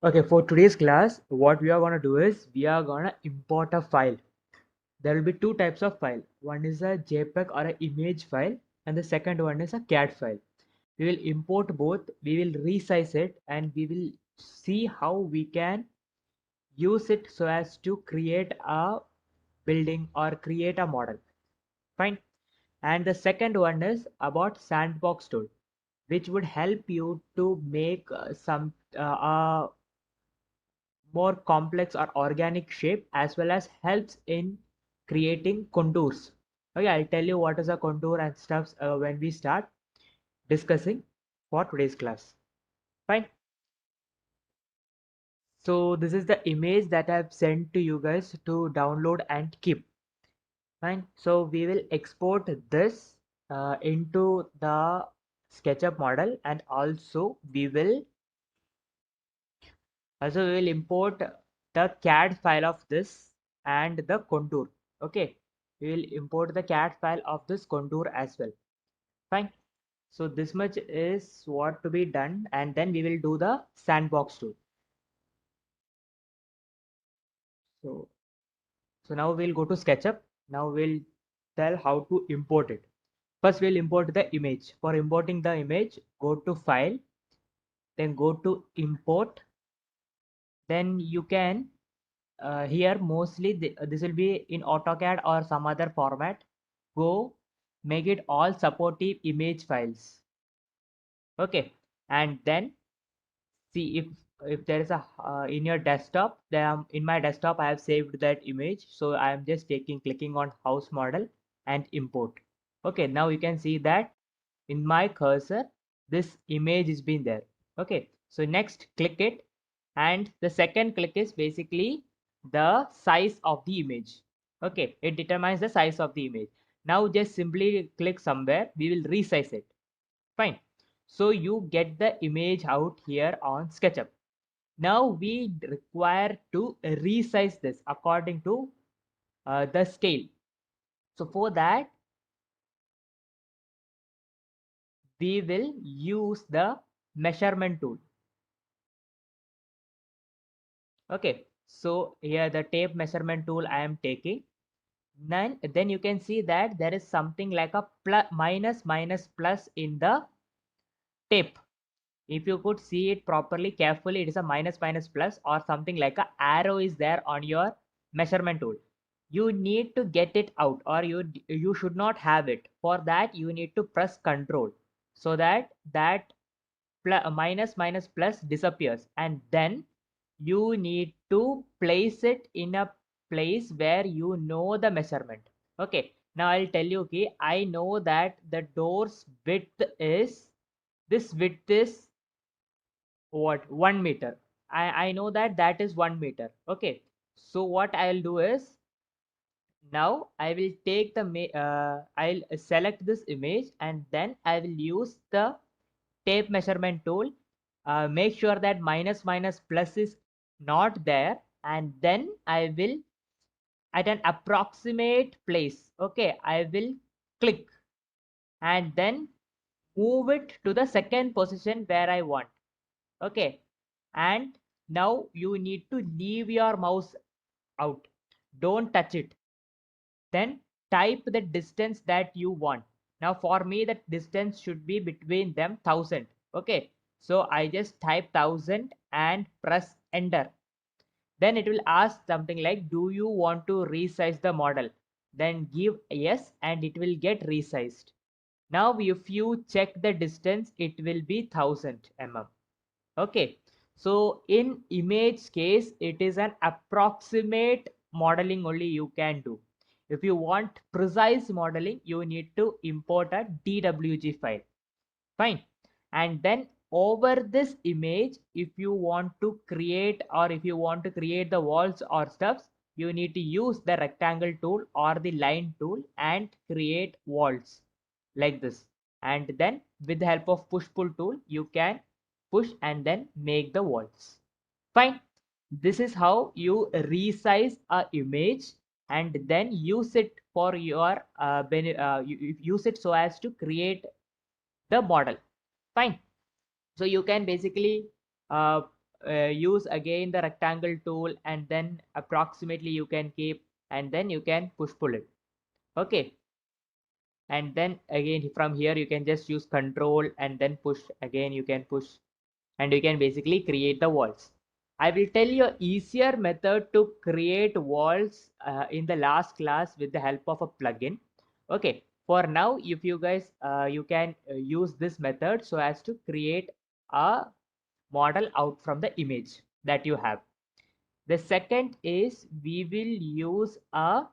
Okay, for today's class, what we are going to do is we are going to import a file. There will be two types of file. One is a JPEG or an image file, and the second one is a CAD file. We will import both, we will resize it, and we will see how we can use it so as to create a building or create a model. Fine. And the second one is about Sandbox tool, which would help you to make some more complex or organic shape, as well as helps in creating contours. Okay, I'll tell you what is a contour and stuff when we start discussing for today's class. Fine. So this is the image that I've sent to you guys to download and keep. Fine. So we will export this into the SketchUp model, and also we will import the CAD file of this and the contour. Okay, we will import the CAD file of this contour as well. Fine. So this much is what to be done, and then we will do the sandbox tool. So now we'll go to SketchUp. Now we'll tell how to import it. First we'll import the image. For importing the image, go to file, then go to import. Then you can here mostly this will be in AutoCAD or some other format. Go make it all supportive image files. Okay, and then see if there is a in your desktop. Then in my desktop I have saved that image, so I am just clicking on house model and import. Okay, now you can see that in my cursor this image is been there. Okay, so next click it, and the second click is basically the size of the image. Okay, it determines the size of the image. Now just simply click somewhere, we will resize it. Fine. So you get the image out here on SketchUp. Now we require to resize this according to the scale. So for that we will use the measurement tool. Okay, so here the tape measurement tool I am taking. Then you can see that there is something like a plus minus minus plus in the tape. If you could see it properly carefully, it is a minus minus plus, or something like a arrow is there on your measurement tool. You need to get it out, or you should not have it. For that you need to press control, so that minus minus plus disappears, and then you need to place it in a place where you know the measurement. Okay, now I'll tell you. Okay, I know that the door's width is, this width is what, 1 meter. I know that that is 1 meter. Okay, so what I'll do is, now I will take the I'll select this image, and then I will use the tape measurement tool. Make sure that minus minus plus is not there, and then I will at an approximate place. Okay, I will click and then move it to the second position where I want. Okay, and now you need to leave your mouse out, don't touch it. Then type the distance that you want. Now for me that distance should be between them 1000. Okay, so I just type 1000 and press enter. Then it will ask something like, do you want to resize the model? Then give yes, and it will get resized. Now if you check the distance, it will be 1000 mm. Okay, so in image case, it is an approximate modeling only you can do. If you want precise modeling, you need to import a DWG file. Fine. And then over this image, if you want to create, or if you want to create the walls or stuffs, you need to use the rectangle tool or the line tool and create walls like this. And then with the help of push pull tool, you can push and then make the walls. Fine. This is how you resize a image and then use it for your use it so as to create the model. Fine. So you can basically use again the rectangle tool, and then approximately you can keep, and then you can push pull it. Okay, and then again from here you can just use control and then push, again you can push, and you can basically create the walls. I will tell you a easier method to create walls in the last class with the help of a plugin. Okay, for now, if you guys you can use this method so as to create a model out from the image that you have. The second is we will use a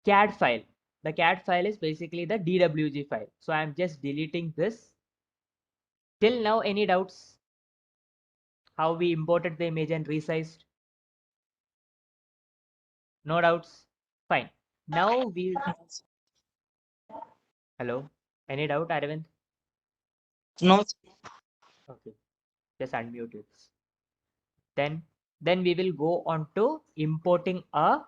CAD file. The CAD file is basically the DWG file. So I'm just deleting this. Till now, any doubts? How we imported the image and resized? No doubts? Fine. Now we, hello? Any doubt, Aravind? No, Okay, just unmute it. Then, then we will go on to importing a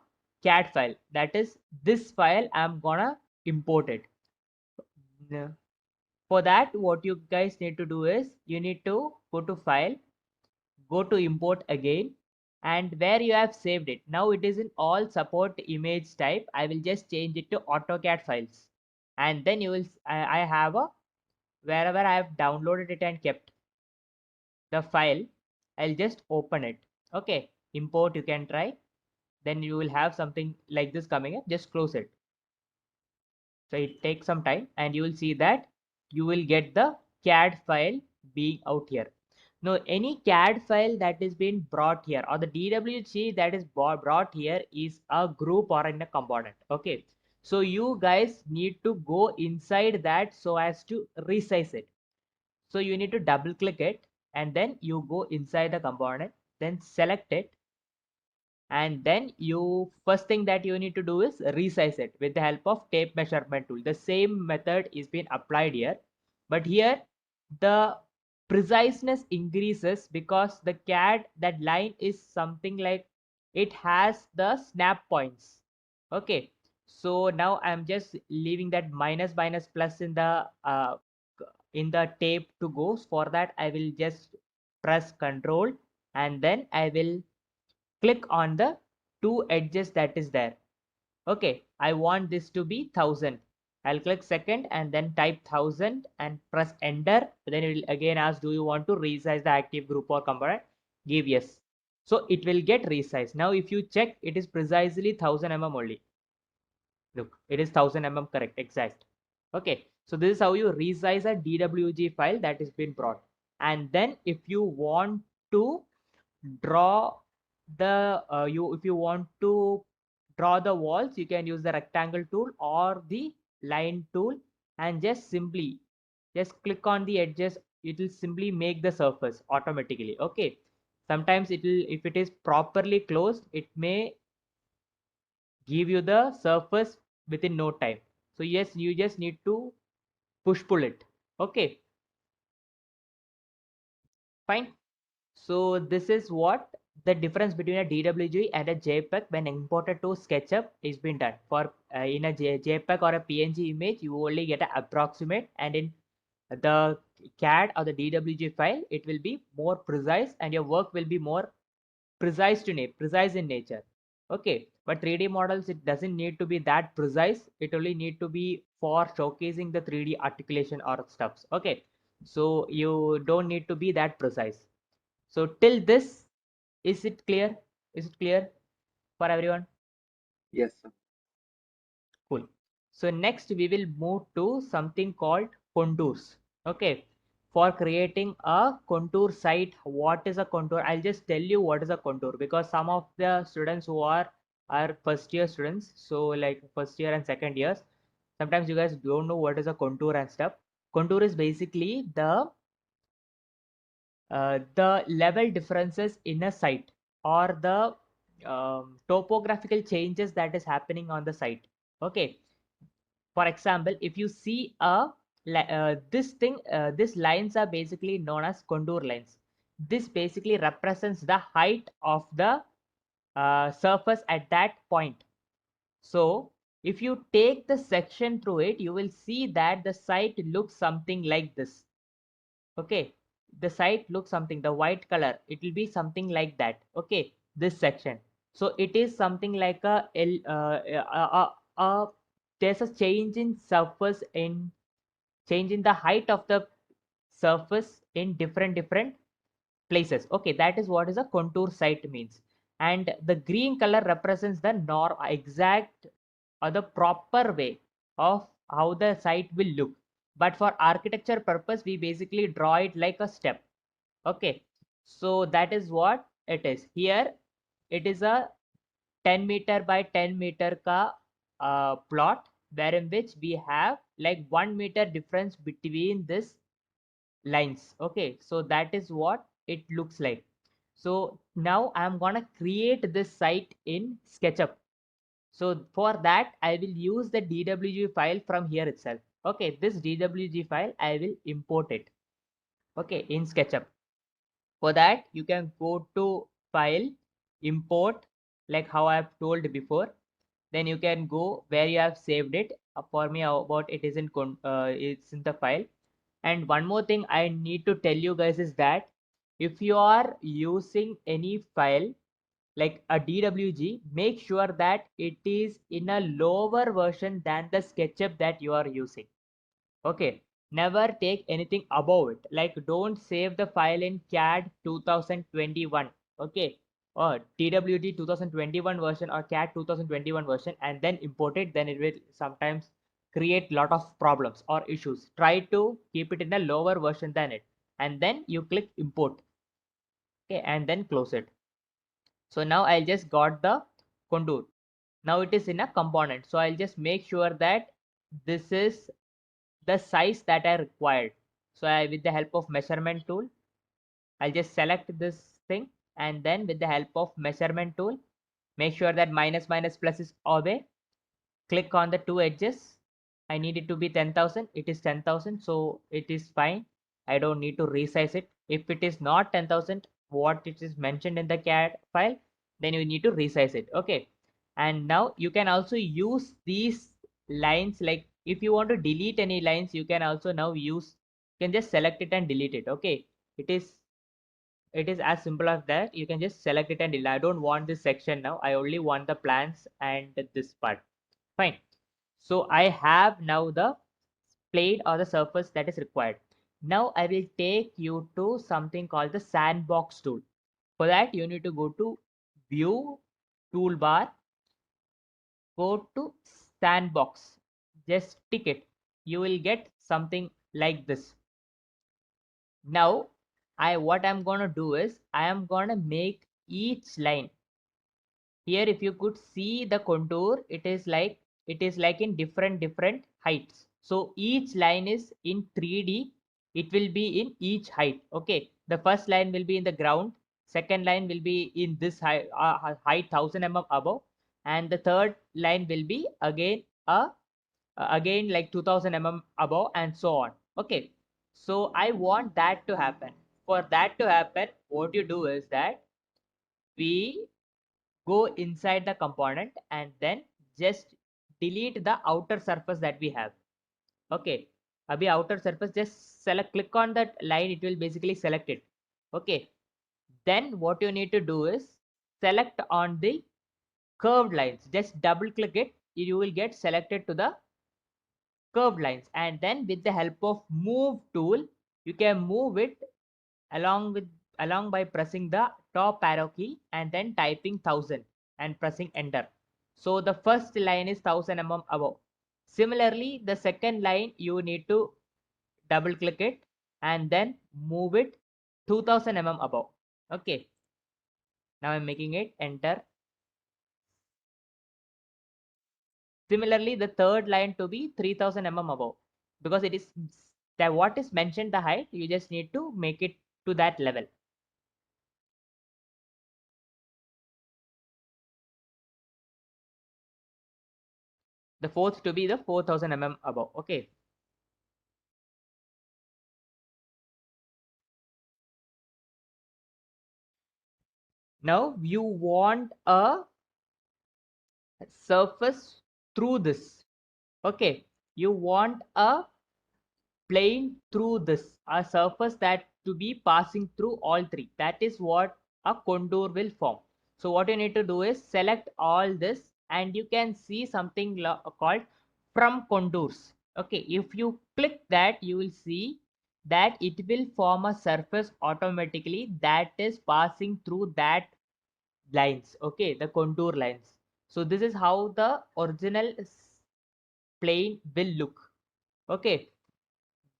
CAD file. That is this file. I'm gonna import it. For that, what you guys need to do is you need to go to file, go to import again, and where you have saved it. Now it is in all support image type. I will just change it to AutoCAD files. And then you will, I have a, wherever I have downloaded it and kept the file, I'll just open it. Okay, import you can try. Then you will have something like this coming up. Just close it. So it takes some time and you will see that you will get the CAD file being out here. Now, any CAD file that is being brought here or the DWG that is brought here is a group or in a component. Okay. So you guys need to go inside that so as to resize it. So you need to double click it and then you go inside the component, then select it, and then you first thing that you need to do is resize it with the help of tape measurement tool. The same method is being applied here, but here the preciseness increases because the CAD, that line is something like it has the snap points. Okay, so now I'm just leaving that minus minus plus in the tape to go. For that I will just press control and then I will click on the two edges that is there. Okay, I want this to be 1000. I'll click second and then type 1000 and press enter. Then it will again ask, do you want to resize the active group or component? Give yes. So it will get resized. Now if you check, it is precisely 1000 mm only. Look, it is 1000 mm correct, exact. Okay, so this is how you resize a DWG file that is been brought. And then if you want to draw the you if you want to draw the walls, you can use the rectangle tool or the line tool and just simply just click on the edges. It will simply make the surface automatically. Okay, sometimes it will, if it is properly closed, it may give you the surface within no time. So yes, you just need to push pull it. Okay, fine. So this is what the difference between a DWG and a JPEG when imported to SketchUp is been done. For in a JPEG or a PNG image, you only get an approximate, and in the CAD or the DWG file, it will be more precise, and your work will be more precise in nature. Okay, but 3D models, it doesn't need to be that precise. It only need to be for showcasing the 3D articulation or stuffs. Okay, so you don't need to be that precise. So till this, is it clear? Is it clear for everyone? yes, sir. Cool. So next we will move to something called contours. Okay. For creating a contour site, what is a contour? I'll just tell you what is a contour, because some of the students who are first year students, so like first year and second years, sometimes you guys don't know what is a contour and stuff. Contour is basically the level differences in a site or the topographical changes that is happening on the site. Okay, for example, if you see this thing, these lines are basically known as contour lines. This basically represents the height of the surface at that point. So if you take the section through it, you will see that the site looks something like this. Okay, the site looks something, the white color, it will be something like that. Okay, this section. So it is something like there's a change in surface, in change in the height of the surface in different places. Okay, that is what is a contour site means. And the green color represents the exact or the proper way of how the site will look. But for architecture purpose, we basically draw it like a step. Okay, so that is what it is. Here it is a 10 meter by 10 meter ka plot, wherein which we have like 1 meter difference between this lines. Okay, so that is what it looks like. So now I'm gonna create this site in SketchUp. So for that, I will use the DWG file from here itself. Okay, this DWG file, I will import it. Okay, in SketchUp. For that, you can go to File, Import, like how I've told before. Then you can go where you have saved it. For me, about it is in it's in the file. And one more thing I need to tell you guys is that if you are using any file like a DWG, make sure that it is in a lower version than the SketchUp that you are using. Okay, never take anything above it. Like don't save the file in CAD 2021. Okay, or TWG 2021 version or CAD 2021 version and then import it. Then it will sometimes create lot of problems or issues. Try to keep it in a lower version than it. And then you click import. Okay, and then close it. So now I'll just got the contour. Now it is in a component. So I'll just make sure that this is the size that I required. So with the help of measurement tool, I'll just select this thing, and then with the help of measurement tool, make sure that minus minus plus is obey. Click on the two edges. I need it to be 10,000. It is 10,000, so it is fine. I don't need to resize it. If it is not 10,000, what it is mentioned in the CAD file, then you need to resize it. Okay. And now you can also use these lines, like if you want to delete any lines, you can also now use, you can just select it and delete it. Okay. It is as simple as that. You can just select it and delete. I don't want this section now. I only want the plans and this part. Fine. So I have now the plane or the surface that is required. Now I will take you to something called the Sandbox tool. For that, you need to go to View, Toolbar, go to Sandbox. Just tick it. You will get something like this. Now, what I'm gonna do is I am gonna make each line. Here, if you could see the contour, it is like in different heights. So each line is in 3D. It will be in each height. Okay, the first line will be in the ground. Second line will be in this height 1000 mm above, and the third line will be again like 2000 mm above, and so on. Okay, so I want that to happen. For that to happen, what you do is that we go inside the component and then just delete the outer surface that we have. Okay, abhi outer surface, just click on that line, it will basically select it. Okay, then what you need to do is select on the curved lines, just double click it, you will get selected to the curved lines, and then with the help of move tool, you can move it along with along by pressing the top arrow key and then typing 1000 and pressing enter. So the first line is 1000 mm above. Similarly, the second line you need to double click it and then move it 2000 mm above. Okay, now I'm making it enter. Similarly, the third line to be 3000 mm above, because it is that what is mentioned the height, you just need to make it to that level. The fourth to be the 4000 mm above. Okay, now you want a surface through this. Okay, you want a plane through this, a surface that to be passing through all three. That is what a contour will form. So what you need to do is select all this, and you can see something called from contours. Okay, if you click that, you will see that it will form a surface automatically that is passing through that lines. Okay, the contour lines. So this is how the original plane will look. Okay,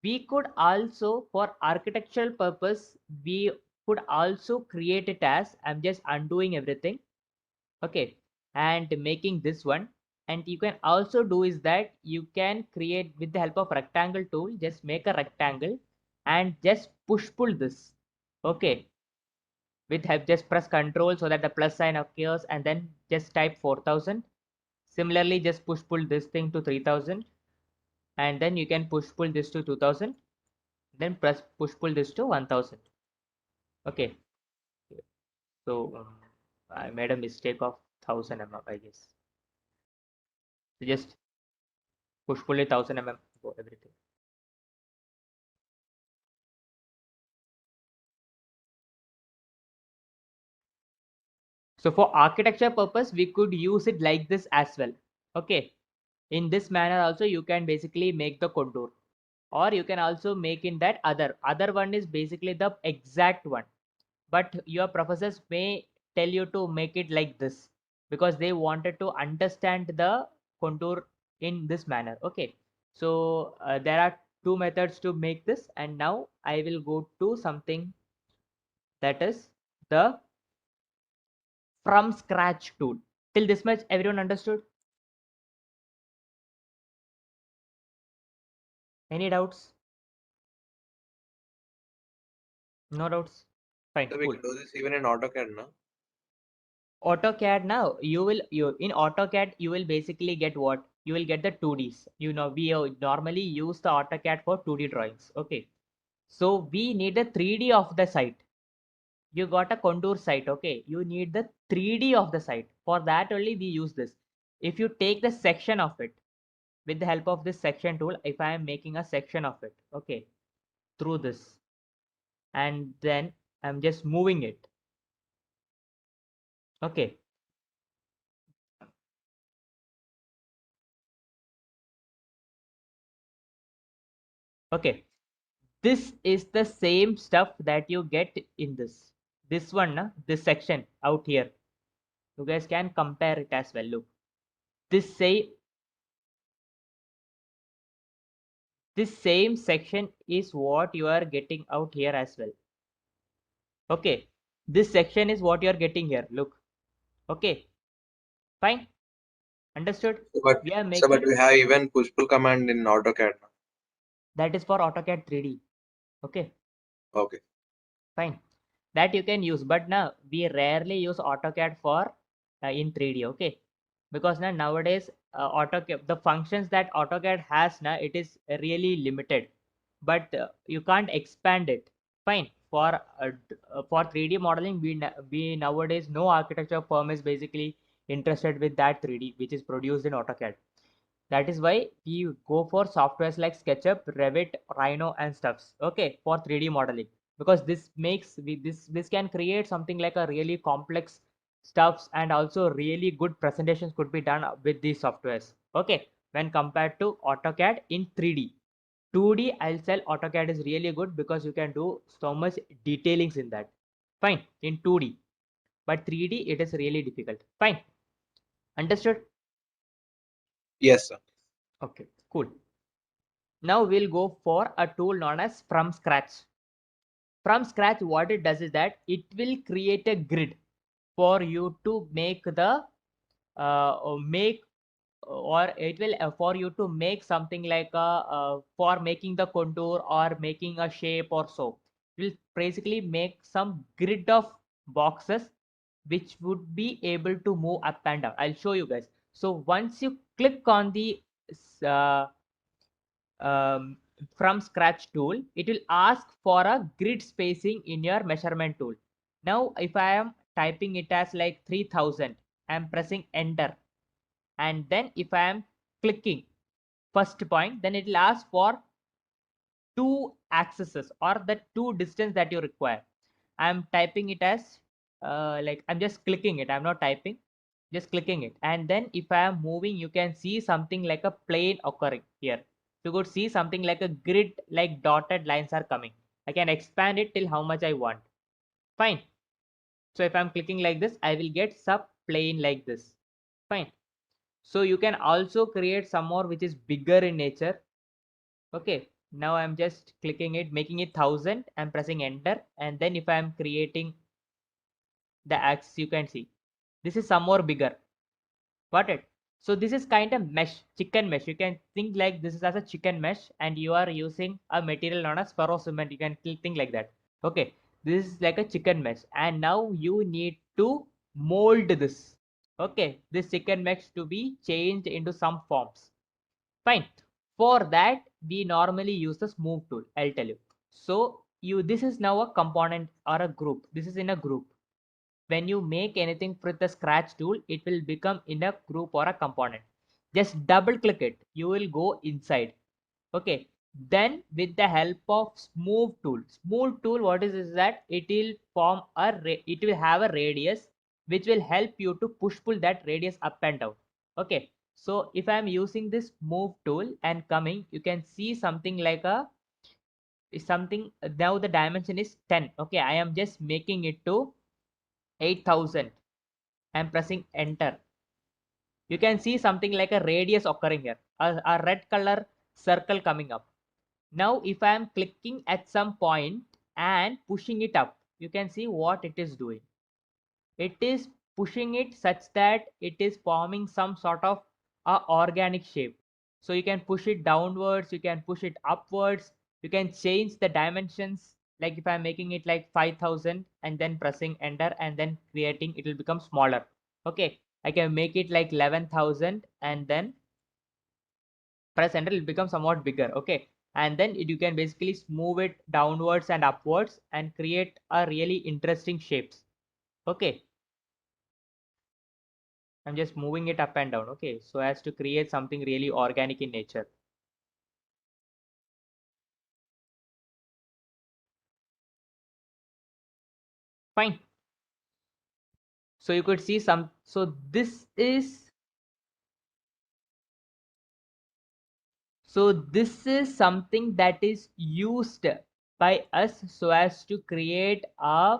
we could also, for architectural purpose, we could also create it as, I'm just undoing everything. Okay, and making this one. And you can also do is that you can create with the help of rectangle tool, just make a rectangle and just push pull this. Okay, with help, just press control so that the plus sign appears, and then just type 4000. Similarly, just push pull this thing to 3000, and then you can push pull this to 2000, then press push pull this to 1000. Okay, so I made a mistake of 1000 mm, I guess. So just push pull it 1000 mm for everything. So for architecture purpose, we could use it like this as well. Okay, in this manner also you can basically make the contour, or you can also make in that other one is basically the exact one, but your professors may tell you to make it like this because they wanted to understand the contour in this manner. Okay, so there are two methods to make this, and now I will go to something that is the from scratch tool. Till this much everyone understood? Any doubts? No doubts? Fine, So we cool. can do this even in AutoCAD now. AutoCAD, now you in AutoCAD you will basically get what? You will get the 2Ds. You know, we normally use the AutoCAD for 2D drawings. Okay, so we need the 3D of the site. You got a contour site. Okay, you need the 3D of the site. For that only we use this. If you take the section of it with the help of this section tool, if I am making a section of it, okay, through this, and then I'm just moving it. Okay, okay, this is the same stuff that you get in this one, this section out here. You guys can compare it as well. Look, this say this same section is what you are getting out here as well. Okay, this section is what you are getting here. Look, okay, fine, understood. We are But making we have even push pull command in AutoCAD now. that is for AutoCAD 3D. Okay, Okay. fine, that you can use, but now we rarely use AutoCAD for in 3D. Okay, because now nowadays AutoCAD, the functions that AutoCAD has now, it is really limited, but you can't expand it. Fine, for 3D modeling, we nowadays, no architecture firm is basically interested with that 3D which is produced in AutoCAD. That is why we go for softwares like SketchUp, Revit, Rhino, and stuffs. Okay, for 3D modeling, because this makes this can create something like a really complex stuffs, and also really good presentations could be done with these softwares. Okay, when compared to AutoCAD in 3D. 2D, I'll tell AutoCAD is really good because you can do so much detailings in that. Fine, in 2D, but 3D it is really difficult. Fine, understood? Yes, sir. Okay, cool. Now we'll go for a tool known as from scratch. From scratch, what it does is that it will create a grid for you to make the make or it will for you to make something like a for making the contour or making a shape or so. It will basically make some grid of boxes which would be able to move up and down. I'll show you guys. So once you click on the uh, um, from scratch tool, it will ask for a grid spacing in your measurement tool. Now, if I am typing it as like 3000, I'm pressing enter. And then if I am clicking first point, then it will ask for two axes or the two distance that you require. I'm typing it as like I'm just clicking it. I'm not typing, just clicking it. And then if I am moving, you can see something like a plane occurring here. You could see something like a grid, like dotted lines are coming. I can expand it till how much I want. Fine. So if I'm clicking like this, I will get sub plane like this. Fine. So you can also create some more which is bigger in nature. Okay, now I'm just clicking it, making it 1000. I'm pressing enter, and then if I'm creating the axis, you can see this is some more bigger. Got it? So this is kind of mesh, chicken mesh. You can think like this is as a chicken mesh, and you are using a material known as ferro cement. You can think like that. Okay, this is like a chicken mesh, and now you need to mold this. Okay, this chicken mesh to be changed into some forms. Fine. For that, we normally use the Smoove tool. I'll tell you. So this is now a component or a group. This is in a group. When you make anything with the scratch tool, it will become in a group or a component. Just double click it. You will go inside. Okay. Then with the help of Smoove tool, what is that it will form it will have a radius which will help you to push pull that radius up and down. Okay. So if I'm using this Move tool and coming, you can see something like a something. Now the dimension is 10. Okay, I am just making it to 8000. I'm pressing enter. You can see something like a radius occurring here, a red color circle coming up. Now if I am clicking at some point and pushing it up, you can see what it is doing. It is pushing it such that it is forming some sort of organic shape. So you can push it downwards, you can push it upwards, you can change the dimensions. Like if I'm making it like 5000 and then pressing enter and then creating, it will become smaller. Okay, I can make it like 11,000 and then press enter, it will become somewhat bigger. Okay, and then you can basically move it downwards and upwards and create a really interesting shapes. Okay, I'm just moving it up and down, okay, so as to create something really organic in nature. Fine. So you could see some, so this is something that is used by us so as to create a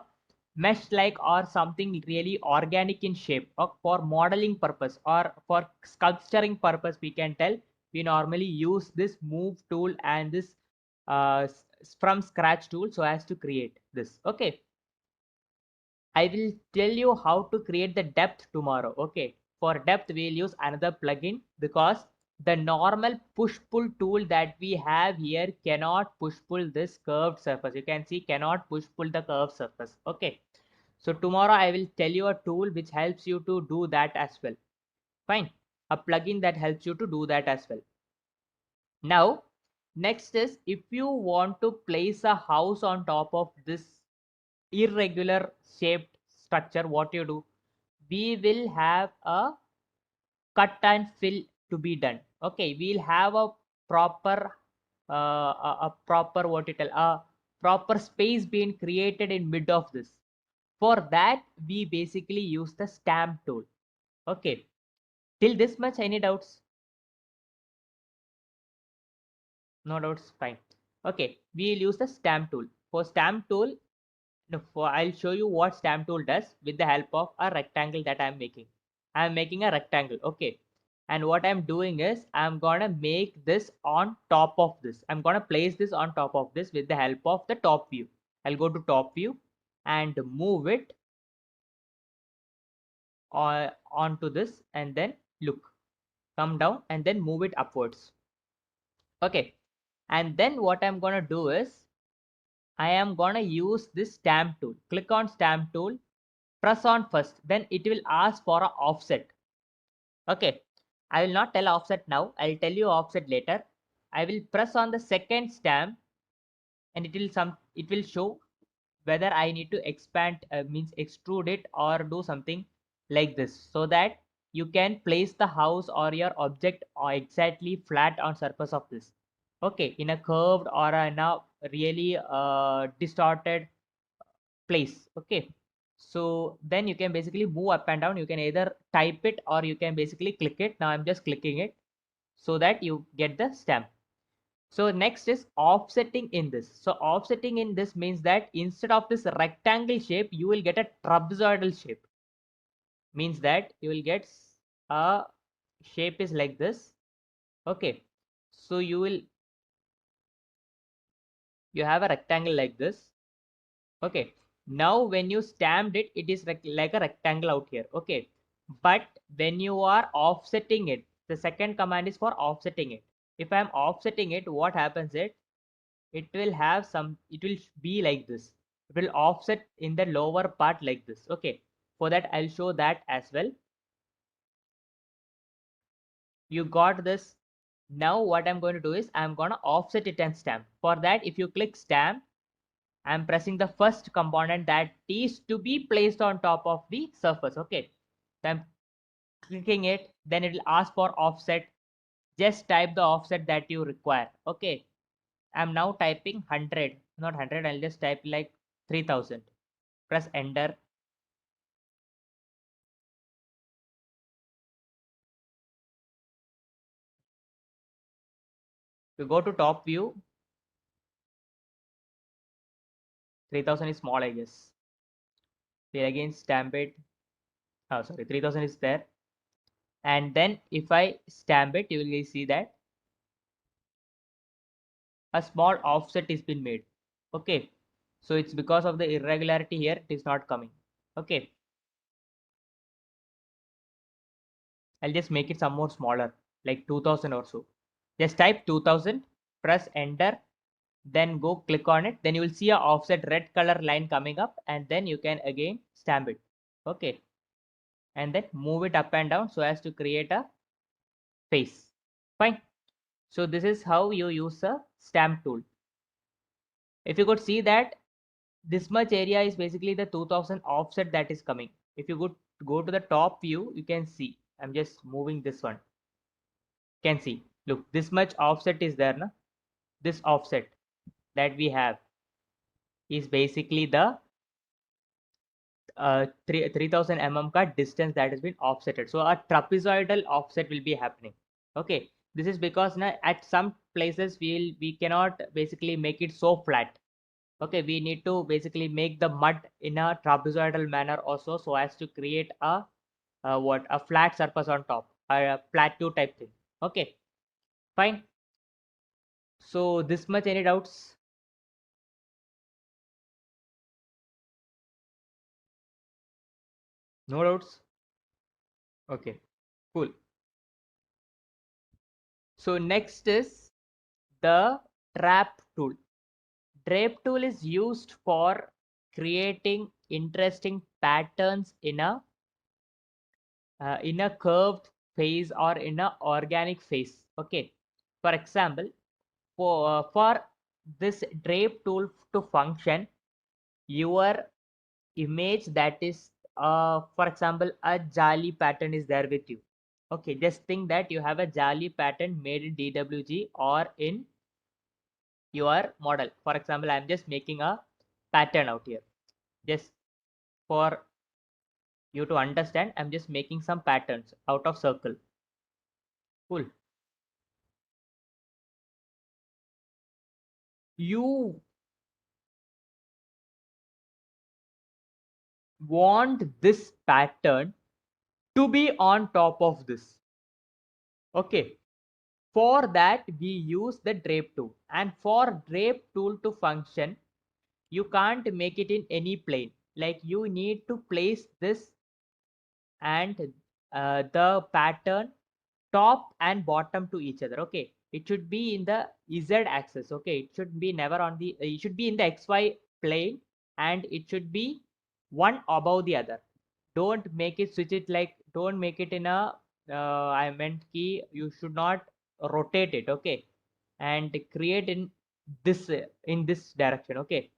mesh like or something really organic in shape, or for modeling purpose or for sculpturing purpose, we can tell. We normally use this Move tool and this from scratch tool so as to create this. Okay, I will tell you how to create the depth tomorrow. Okay, for depth we'll use another plugin because the normal push pull tool that we have here cannot push pull this curved surface. You can see cannot push pull the curved surface. Okay, so tomorrow I will tell you a tool which helps you to do that as well. Fine, a plugin that helps you to do that as well. Now next is, if you want to place a house on top of this irregular shaped structure, what you do, we will have a cut and fill to be done. Okay, we'll have a proper a proper what you tell, a proper space being created in mid of this. For that we basically use the stamp tool. Okay, till this much any doubts? No doubts, fine. Okay, we'll use the stamp tool. For stamp tool, I'll show you what stamp tool does with the help of a rectangle that I'm making. I'm making a rectangle. Okay, and what I'm doing is I'm gonna make this on top of this. I'm gonna place this on top of this with the help of the top view. I'll go to top view and move it onto this, and then look, come down and then move it upwards. Okay, and then what I'm gonna do is I am gonna use this stamp tool. Click on stamp tool, press on first, then it will ask for a offset. Okay, I will not tell offset now, I'll tell you offset later. I will press on the second stamp and it will show whether I need to expand, means extrude it or do something like this, so that you can place the house or your object or exactly flat on surface of this. okay, in a curved or in a really distorted place. Okay, so then you can basically move up and down. You can either type it or you can basically click it. Now I'm just clicking it so that you get the stamp. So next is offsetting in this. So offsetting in this means that instead of this rectangle shape, you will get a trapezoidal shape. Means that you will get a shape is like this. Okay, so you have a rectangle like this. Okay, now when you stamped it, it is like a rectangle out here. Okay, but when you are offsetting it, the second command is for offsetting it. If I'm offsetting it, what happens is it will have some, it will be like this. It will offset in the lower part like this. Okay, for that I'll show that as well. You got this. Now what I'm going to do is I'm going to offset it and stamp. For that, if you click stamp, I'm pressing the first component that is to be placed on top of the surface. Okay, so I'm clicking it, then it will ask for offset. Just type the offset that you require. Okay, I'm now typing 100, not 100, I'll just type like 3000. Press enter. You go to top view, 3000 is small, I guess. We again stamp it. Oh, sorry, 3000 is there. And then if I stamp it, you will see that a small offset is been made. Okay, so it's because of the irregularity here, it is not coming. Okay, I'll just make it some more smaller, like 2000 or so. Just type 2000, press enter, then go click on it. Then you will see a offset red color line coming up, and then you can again stamp it. Okay, and then move it up and down so as to create a face. Fine. So this is how you use a stamp tool. If you could see that this much area is basically the 2000 offset that is coming. If you could go to the top view, you can see. I'm just moving this one. You can see. Look, this much offset is there. Na? This offset that we have is basically the 3000 mm distance that has been offsetted. So a trapezoidal offset will be happening. Okay, this is because na, at some places we cannot basically make it so flat. Okay, we need to basically make the mud in a trapezoidal manner also, so as to create a what, a flat surface on top, a plateau type thing. Okay, fine. So this much, any doubts? No doubts? Okay, cool. So next is the Drape Tool. Drape Tool is used for creating interesting patterns in a curved face or in a organic face. Okay, for example, for this Drape Tool to function, your image that is for example a jali pattern is there with you. Okay, just think that you have a jali pattern made in DWG or in your model. For example, I'm just making a pattern out here just for you to understand. I'm just making some patterns out of circle. Cool. You want this pattern to be on top of this. Okay, for that we use the Drape tool, and for Drape tool to function, you can't make it in any plane. Like you need to place this and the pattern top and bottom to each other. Okay, it should be in the Z axis. Okay, it should be never on the, it should be in the XY plane, and it should be one above the other. Don't make it switch it, like don't make it in a I meant key, you should not rotate it. Okay, and create in this direction. Okay,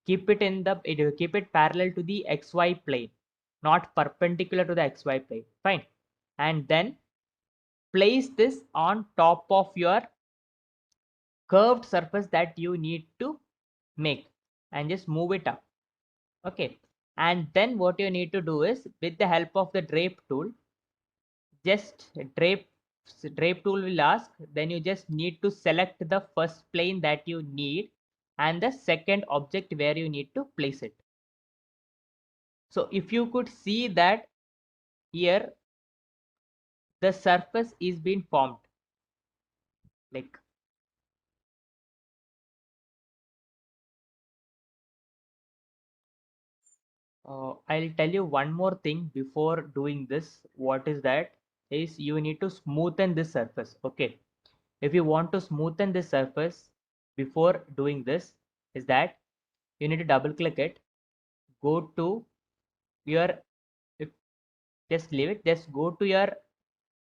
keep it in the, keep it parallel to the XY plane, not perpendicular to the XY plane. Fine. And then place this on top of your curved surface that you need to make, and just move it up. Okay, and then what you need to do is, with the help of the drape tool, just drape tool will ask, then you just need to select the first plane that you need and the second object where you need to place it. So if you could see that here the surface is being formed, like I'll tell you one more thing before doing this. What is that? Is you need to smoothen this surface. Okay, if you want to smoothen this surface before doing this, is that you need to double click it, go to your, if just leave it, just go to your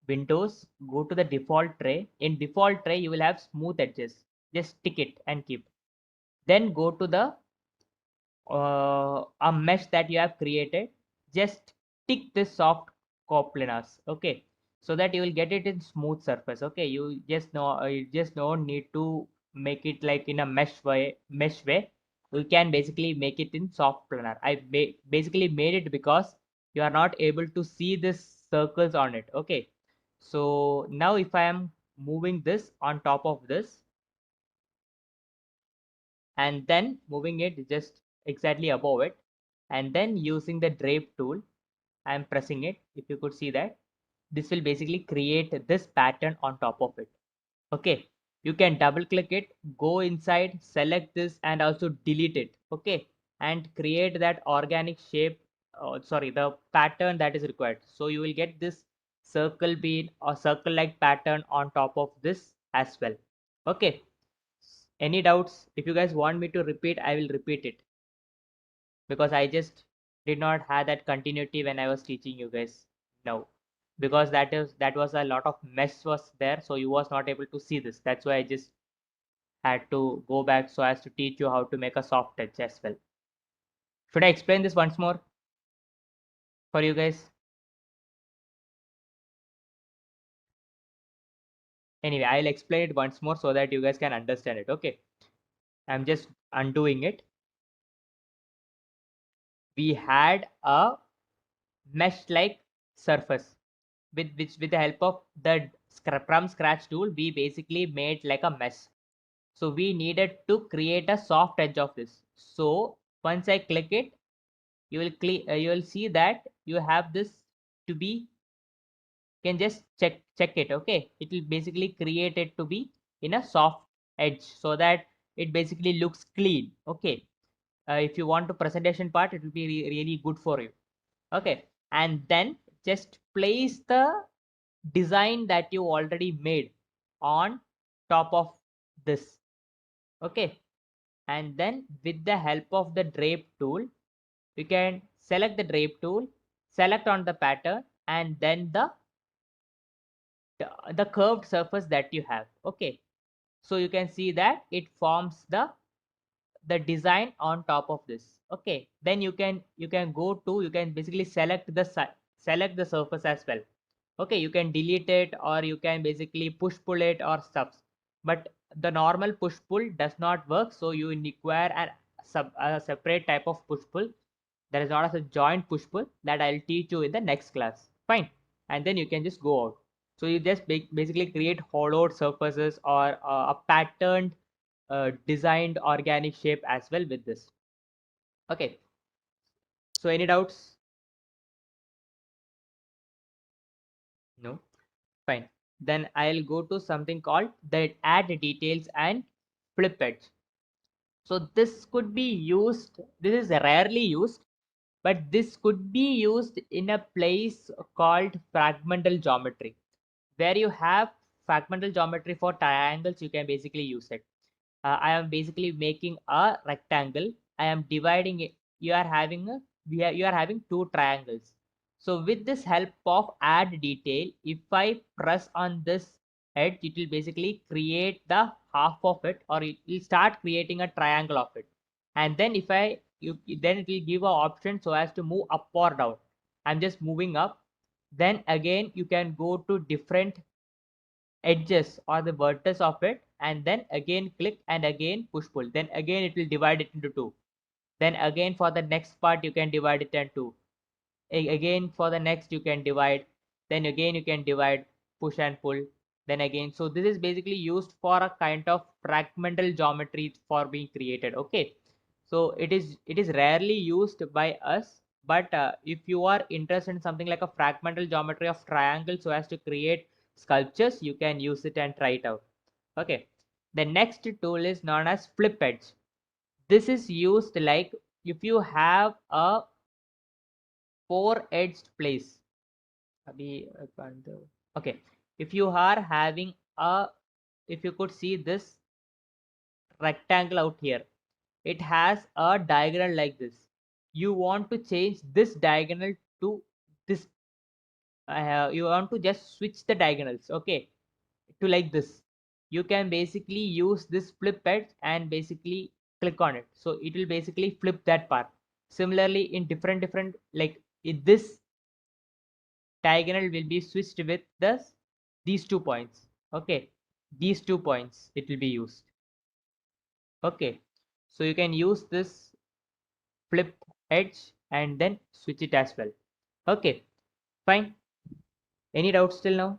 Windows, go to the default tray. In default tray you will have smooth edges, just tick it and keep. Then go to the a mesh that you have created, just tick this soft coplanars. Okay, so that you will get it in smooth surface. Okay, you just don't need to make it like in a mesh way. We can basically make it in soft planar. I basically made it because you are not able to see this circles on it. Okay, so now if I am moving this on top of this and then moving it just exactly above it, and then using the drape tool, I'm pressing it. If you could see that, this will basically create this pattern on top of it. Okay, you can double click it, go inside, select this and also delete it. Okay, and create that organic shape, sorry, the pattern that is required. So you will get this circle bead or circle like pattern on top of this as well. Okay, any doubts? If you guys want me to repeat, I will repeat it, because I just did not have that continuity when I was teaching you guys now, because that was a lot of mess was there, so you was not able to see this. That's why I just had to go back so as to teach you how to make a soft edge as well. Should I explain this once more for you guys? Anyway, I'll explain it once more so that you guys can understand it. Okay, I'm just undoing it. We had a mesh like surface with the help of the from scratch tool. We basically made like a mesh, so we needed to create a soft edge of this. So once I click it, you will see that you have this to be, can just check it. Okay, it will basically create it to be in a soft edge so that it basically looks clean. Okay, if you want to presentation part, it will be really good for you. Okay, and then just place the design that you already made on top of this. Okay, and then with the help of the drape tool, you can select the drape tool, select on the pattern, and then the curved surface that you have. Okay, so you can see that it forms the design on top of this. Okay, then you can go to, you can basically select the select the surface as well. Okay, you can delete it or you can basically push pull it or stuff, but the normal push pull does not work, so you require a separate type of push pull. There is not a joint push pull that I'll teach you in the next class. Fine, and then you can just go out. So you just basically create hollowed surfaces or a patterned designed organic shape as well with this. Okay, so any doubts? No? Fine. Then I'll go to something called the add details and flip edge. So this could be used, this is rarely used, but this could be used in a place called fragmental geometry. Where you have fragmental geometry for triangles, you can basically use it. I am basically making a rectangle. I am dividing it. You are having you are having two triangles. So with this help of add detail, if I press on this edge, it will basically create the half of it, or it will start creating a triangle of it. And then if I then it will give a option so as to move up or down. I'm just moving up. Then again you can go to different edges or the vertex of it, and then again click and again push pull. Then again it will divide it into two. Then again for the next part you can divide it into two. Again for the next you can divide. Then again you can divide, push and pull. Then again. So this is basically used for a kind of fragmental geometry for being created. Okay. So it is rarely used by us, but if you are interested in something like a fragmental geometry of triangle so as to create sculptures, you can use it and try it out. Okay. The next tool is known as flip edge. This is used like if you have a four edged place. Okay, if you are having a, if you could see this rectangle out here, it has a diagonal like this. You want to change this diagonal to this, you want to just switch the diagonals, okay, to like this. You can basically use this flip edge and basically click on it, so it will basically flip that part. Similarly, in different like in this diagonal will be switched with this, these 2 points. Okay, these 2 points it will be used. Okay, so you can use this flip edge and then switch it as well. Okay, fine. Any doubts till now?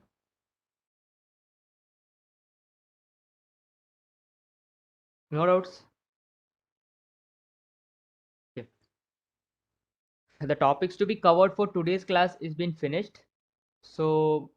No doubts? Okay. The topics to be covered for today's class is been finished. So